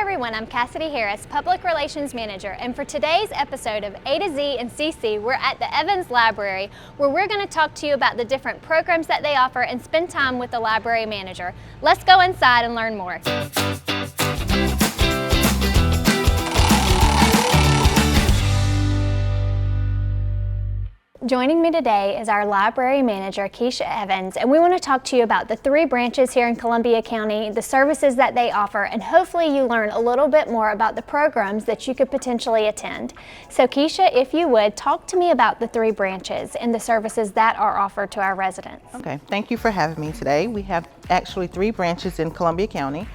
everyone, I'm Cassidy Harris, Public Relations Manager, and for today's episode of A to Z and CC, we're at the Evans Library, where we're going to talk to you about the different programs that they offer and spend time with the library manager. Let's go inside and learn more. Joining me today is our library manager, Keisha Evans, and we want to talk to you about the 3 branches here in Columbia County, the services that they offer, and hopefully you learn a little bit more about the programs that you could potentially attend. So Keisha, if you would, talk to me about the 3 branches and the services that are offered to our residents. Okay, thank you for having me today. We have actually 3 branches in Columbia County.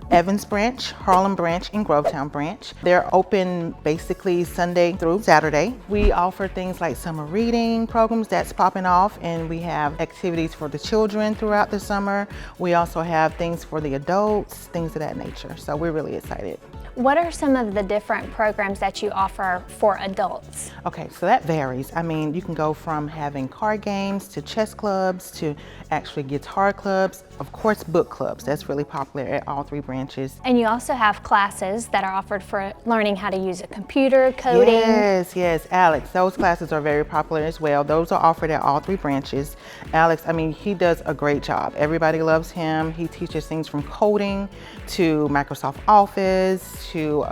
Evans branch, Harlem branch, and Grovetown branch. They're open basically Sunday through Saturday. We offer things like summer reading programs that's popping off, and we have activities for the children throughout the summer. We also have things for the adults, things of that nature. So we're really excited. What are some of the different programs that you offer for adults? Okay, so that varies. I mean, you can go from having card games to chess clubs to actually guitar clubs, of course book clubs. That's really popular at all 3 branches. And you also have classes that are offered for learning how to use a computer, coding. Yes, Alex, those classes are very popular as well. Those are offered at all 3 branches. Alex, I mean, he does a great job. Everybody loves him. He teaches things from coding to Microsoft Office to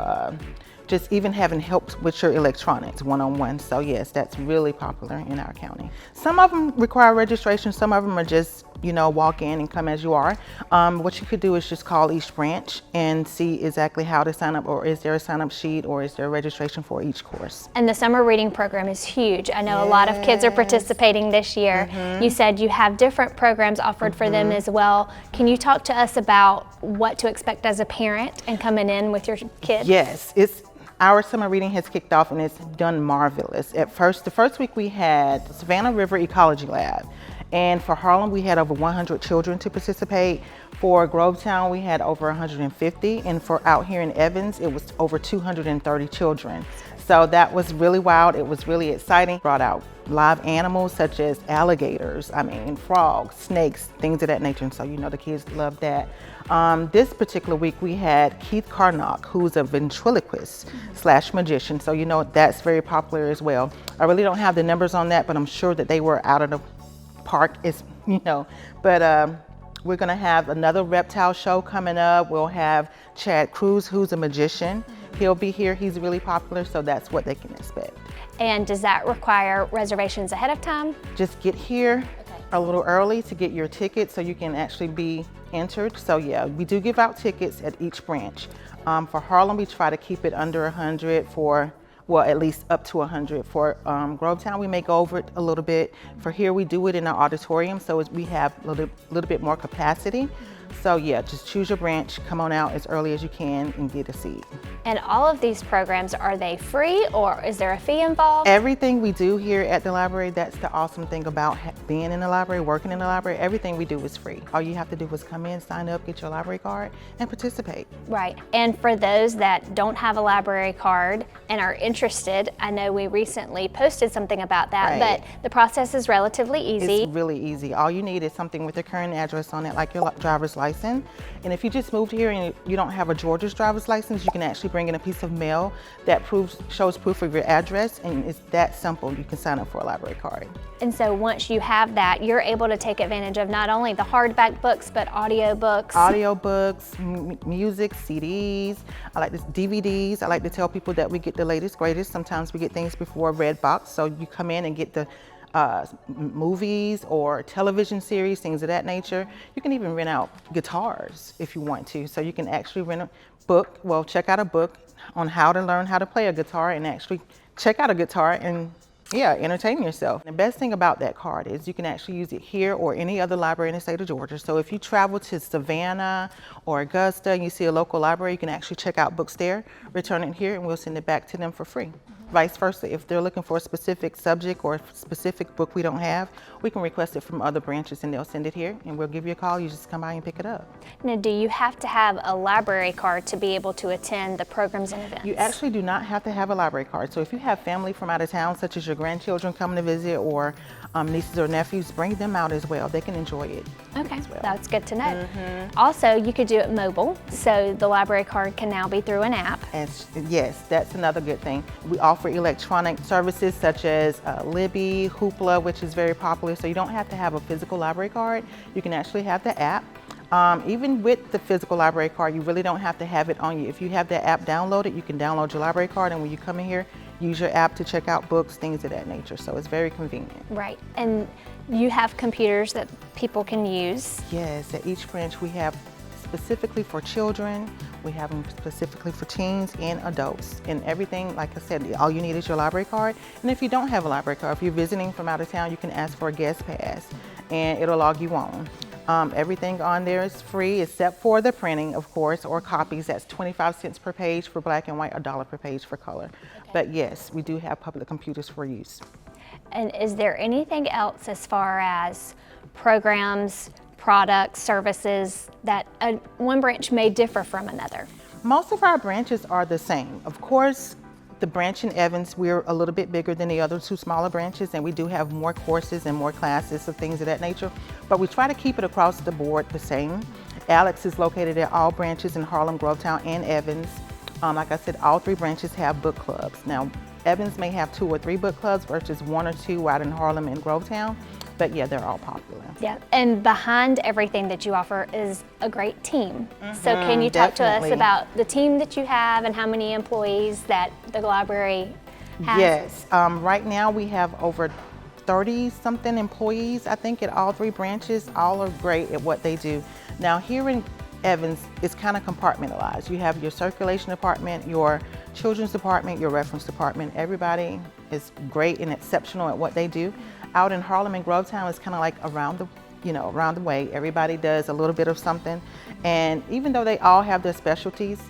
just even having help with your electronics one-on-one. So yes, that's really popular in our county. Some of them require registration, some of them are just, you know, walk in and come as you are. What you could do is just call each branch and see exactly how to sign up, or is there a sign-up sheet, or is there a registration for each course. And the summer reading program is huge. I know a lot of kids are participating this year. You said you have different programs offered for them as well. Can you talk to us about what to expect as a parent and coming in with your kids? Yes, our summer reading has kicked off and it's done marvelous. The first week we had Savannah River Ecology Lab. And for Harlem, we had over 100 children to participate. For Grovetown, we had over 150. And for out here in Evans, it was over 230 children. So that was really wild. It was really exciting. Brought out live animals such as alligators, frogs, snakes, things of that nature. And so, you know, the kids loved that. This particular week, we had Keith Carnock, who's a ventriloquist / magician. So, you know, that's very popular as well. I really don't have the numbers on that, but I'm sure that they were out of the park, but we're gonna have another reptile show coming up. We'll have Chad Cruz, who's a magician. He'll be here. He's really popular, so that's what they can expect. And does that require reservations ahead of time? Just get here a little early to get your ticket so you can actually be entered. So yeah, we do give out tickets at each branch. For Harlem, we try to keep it under 100 at least up to 100. For Grovetown, we may go over it a little bit. For here, we do it in our auditorium, so we have a little bit more capacity. So yeah, just choose your branch, come on out as early as you can and get a seat. And all of these programs, are they free or is there a fee involved? Everything we do here at the library, that's the awesome thing about being in the library, working in the library, everything we do is free. All you have to do is come in, sign up, get your library card, and participate. Right, and for those that don't have a library card and are interested, I know we recently posted something about that, but the process is relatively easy. It's really easy. All you need is something with your current address on it, like your driver's license. And if you just moved here and you don't have a Georgia's driver's license, you can actually bring in a piece of mail that shows proof of your address, and it's that simple. You can sign up for a library card. And so once you have that, you're able to take advantage of not only the hardback books, but audiobooks. Audiobooks, music, CDs, DVDs. I like to tell people that we get the latest, greatest. Sometimes we get things before Redbox, so you come in and get the movies or television series, things of that nature. You can even rent out guitars if you want to. So you can actually rent a book, check out a book on how to learn how to play a guitar and actually check out a guitar and entertain yourself. The best thing about that card is you can actually use it here or any other library in the state of Georgia. So if you travel to Savannah or Augusta and you see a local library, you can actually check out books there, return it here, and we'll send it back to them for free. Vice versa, if they're looking for a specific subject or a specific book we don't have, we can request it from other branches and they'll send it here and we'll give you a call. You just come by and pick it up. Now, do you have to have a library card to be able to attend the programs and events? You actually do not have to have a library card. So if you have family from out of town, such as your grandchildren coming to visit or nieces or nephews, bring them out as well. They can enjoy it. Okay, that's good to know. Also, you could do it mobile, so the library card can now be through an app. And yes, that's another good thing. We offer electronic services such as Libby, Hoopla, which is very popular, so you don't have to have a physical library card. You can actually have the app. Even with the physical library card, you really don't have to have it on you. If you have the app downloaded, you can download your library card, and when you come in here, use your app to check out books, things of that nature. So it's very convenient. Right, and you have computers that people can use. Yes, at each branch we have specifically for children, we have them specifically for teens and adults. And everything, like I said, all you need is your library card. And if you don't have a library card, if you're visiting from out of town, you can ask for a guest pass and it'll log you on. Everything on there is free except for the printing, of course, or copies. That's 25 cents per page for black and white, $1 per page for color. Okay. But yes, we do have public computers for use. And is there anything else as far as programs, products, services that one branch may differ from another? Most of our branches are the same. Of course, the branch in Evans, we're a little bit bigger than the other two smaller branches, and we do have more courses and more classes of things of that nature, but we try to keep it across the board the same. Alex is located at all branches in Harlem, Grovetown, and Evans. Like I said, all three branches have book clubs. Now, Evans may have 2 or 3 book clubs versus 1 or 2 out in Harlem and Grovetown, but yeah, they're all popular. Yeah, and behind everything that you offer is a great team. So can you talk to us about the team that you have and how many employees that the library has? Yes, right now we have over 30-something employees, I think, at all three branches. All are great at what they do. Now here in Evans, it's kind of compartmentalized. You have your circulation department, your children's department, your reference department. Everybody is great and exceptional at what they do. Out in Harlem and Grovetown, it's kind of like around the way. Everybody does a little bit of something. And even though they all have their specialties,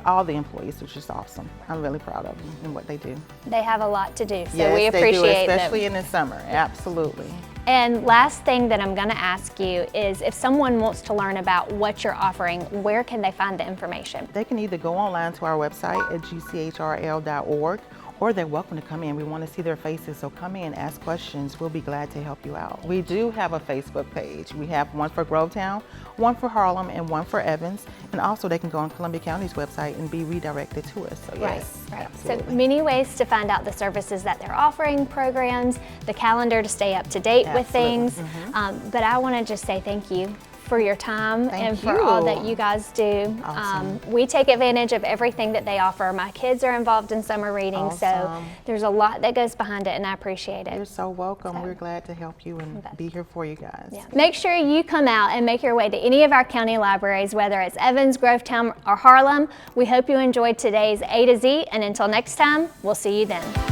all the employees are just awesome. I'm really proud of them and what they do. They have a lot to do, so yes, we appreciate they do, especially in the summer, absolutely. And last thing that I'm going to ask you is if someone wants to learn about what you're offering, where can they find the information? They can either go online to our website at gchrl.org, or they're welcome to come in. We want to see their faces, so come in, ask questions. We'll be glad to help you out. We do have a Facebook page. We have one for Grovetown, one for Harlem, and one for Evans. And also they can go on Columbia County's website and be redirected to us. So yes, right. Absolutely. So many ways to find out the services that they're offering, programs, the calendar to stay up to date with things. But I want to just say thank you for your time and for all that you guys do. Awesome. We take advantage of everything that they offer. My kids are involved in summer reading, so there's a lot that goes behind it, and I appreciate it. You're so welcome. We're glad to help you and be here for you guys. Yeah. Make sure you come out and make your way to any of our county libraries, whether it's Evans, Grovetown, or Harlem. We hope you enjoyed today's A to Z, and until next time, we'll see you then.